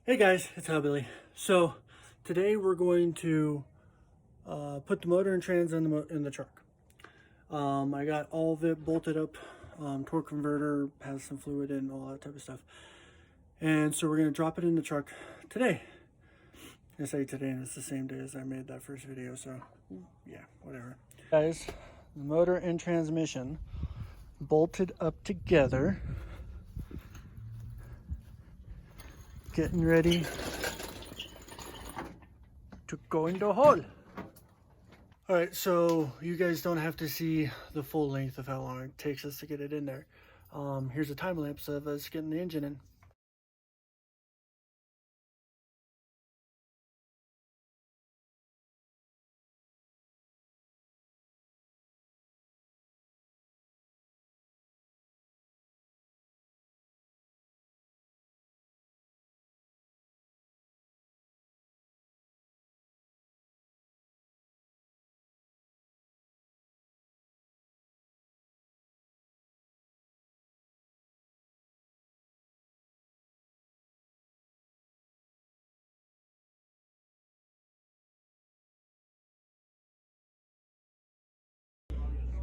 Hey guys, it's Hillbilly. So today we're going to put the motor and trans in the truck. I got all of it bolted up, torque converter, has some fluid in, all that type of stuff. And so we're going to drop it in the truck today. I say today, and it's the same day as I made that first video, so yeah, whatever. Guys, the motor and transmission bolted up together. Getting ready to go in the hole. All right, so you guys don't have to see the full length of how long it takes us to get it in there. Here's a time lapse of us getting the engine in.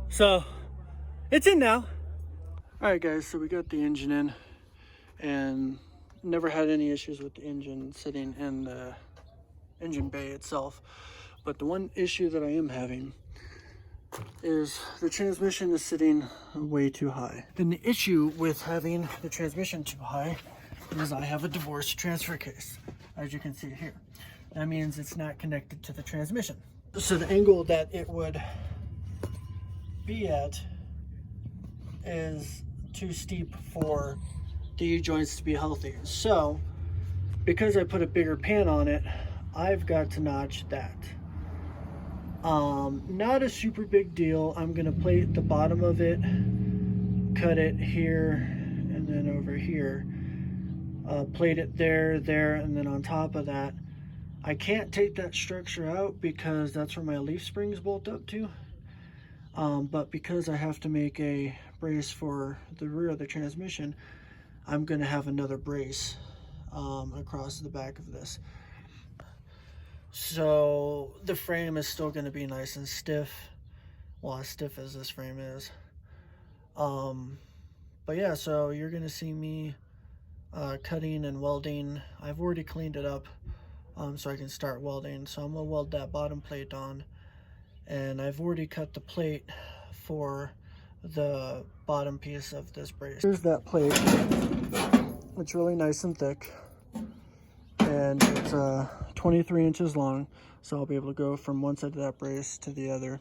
So it's in now. All right, guys, so we got the engine in and never had any issues with the engine sitting in the engine bay itself. But the one issue that I am having is the transmission is sitting way too high. And the issue with having the transmission too high is I have a divorced transfer case, as you can see here. That means it's not connected to the transmission. So the angle that it would be at is too steep for the U-joints to be healthy. So because I put a bigger pan on it, I've got to notch that. Not a super big deal. I'm gonna plate the bottom of it, cut it here and then over here, plate it there, and then on top of that, I can't take that structure out because that's where my leaf springs bolt up to. But because I have to make a brace for the rear of the transmission, I'm gonna have another brace across the back of this. So the frame is still going to be nice and stiff, well, as stiff as this frame is. But yeah, so you're going to see me cutting and welding. I've already cleaned it up so I can start welding. So I'm going to weld that bottom plate on, and I've already cut the plate for the bottom piece of this brace. Here's that plate. It's really nice and thick, and it's 23 inches long, so I'll be able to go from one side of that brace to the other.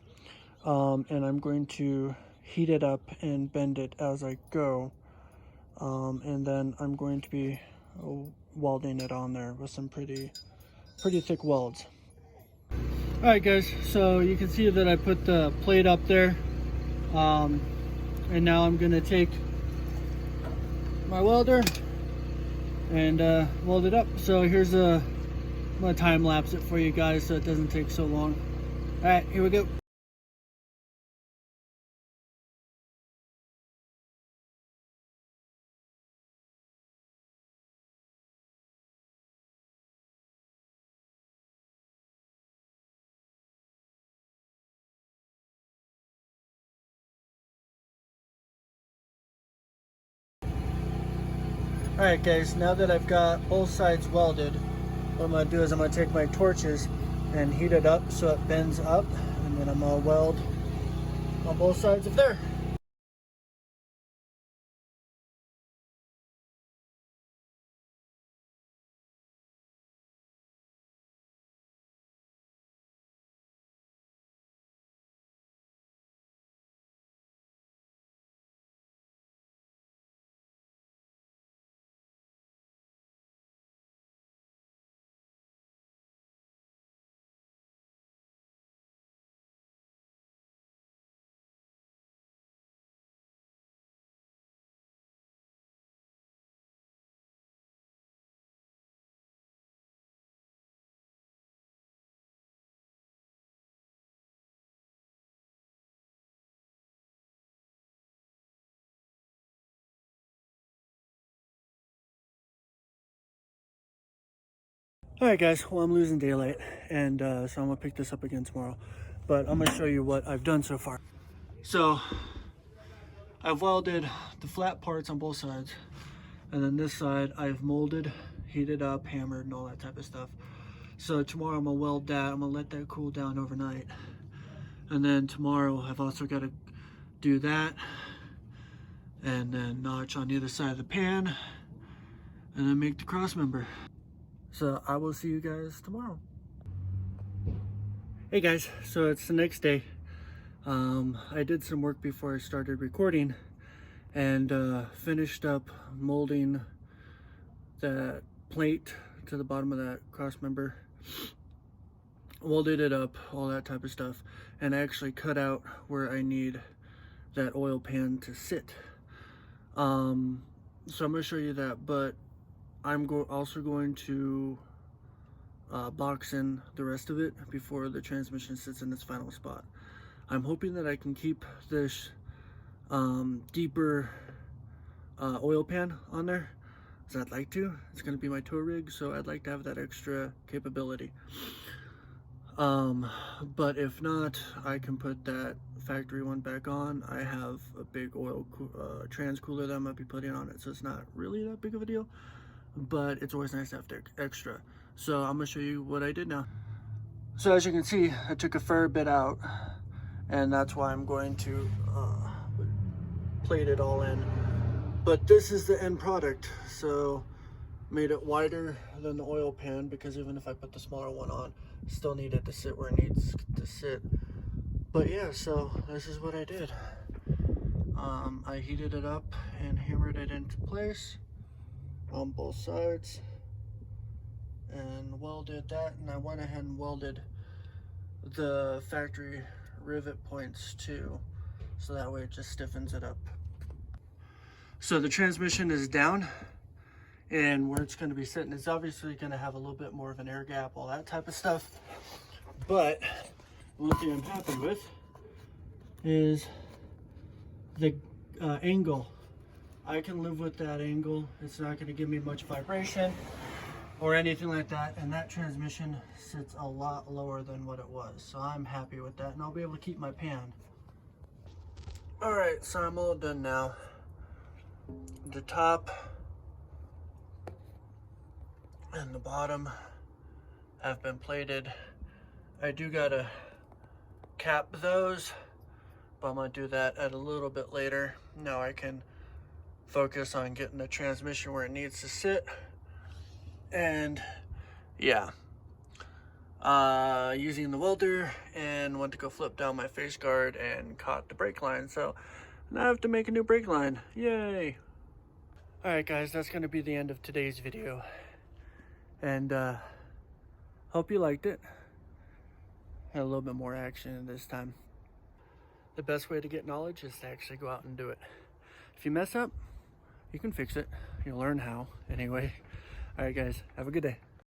And I'm going to heat it up and bend it as I go, and then I'm going to be welding it on there with some pretty thick welds. All right, guys, so you can see that I put the plate up there, and now I'm going to take my welder and weld it up. So here's I'm gonna time lapse it for you guys so it doesn't take so long. All right, here we go. All right, guys, now that I've got both sides welded, what I'm gonna do is I'm gonna take my torches and heat it up so it bends up, and then I'm gonna weld on both sides of there. All right, guys, well, I'm losing daylight, and so I'm gonna pick this up again tomorrow, but I'm gonna show you what I've done so far. So I've welded the flat parts on both sides, and then this side I've molded, heated up, hammered, and all that type of stuff. So tomorrow I'm gonna weld that. I'm gonna let that cool down overnight, and then tomorrow I've also got to do that, and then notch on the other side of the pan, and then make the cross member. So I will see you guys tomorrow. Hey guys, so it's the next day. I did some work before I started recording, and finished up molding that plate to the bottom of that cross member, welded it up, all that type of stuff, and I actually cut out where I need that oil pan to sit. So I'm going to show you that, but I'm also going to box in the rest of it before the transmission sits in its final spot. I'm hoping that I can keep this deeper oil pan on there, as I'd like to. It's going to be my tow rig, so I'd like to have that extra capability. But if not, I can put that factory one back on. I have a big oil trans cooler that I'm going to be putting on it, so it's not really that big of a deal, but it's always nice to have extra. So I'm going to show you what I did now. So as you can see, I took a fair bit out, and that's why I'm going to plate it all in. But this is the end product. So made it wider than the oil pan, because even if I put the smaller one on, still need it to sit where it needs to sit. But yeah, so this is what I did. I heated it up and hammered it into place on both sides and welded that, and I went ahead and welded the factory rivet points too, so that way it just stiffens it up. So the transmission is down, and where it's going to be sitting is obviously going to have a little bit more of an air gap, all that type of stuff. But one thing I'm happy with is the angle. I can live with that angle. It's not going to give me much vibration or anything like that, and that transmission sits a lot lower than what it was, so I'm happy with that, and I'll be able to keep my pan. All right, so I'm all done now. The top and the bottom have been plated. I do gotta cap those, but I'm gonna do that at a little bit later. Now I can focus on getting the transmission where it needs to sit. And yeah, using the welder, and went to go flip down my face guard and caught the brake line. So now I have to make a new brake line. Yay! Alright guys, that's going to be the end of today's video. And hope you liked it. Had a little bit more action this time. The best way to get knowledge is to actually go out and do it. If you mess up, you can fix it. You'll learn how anyway. Alright guys, have a good day.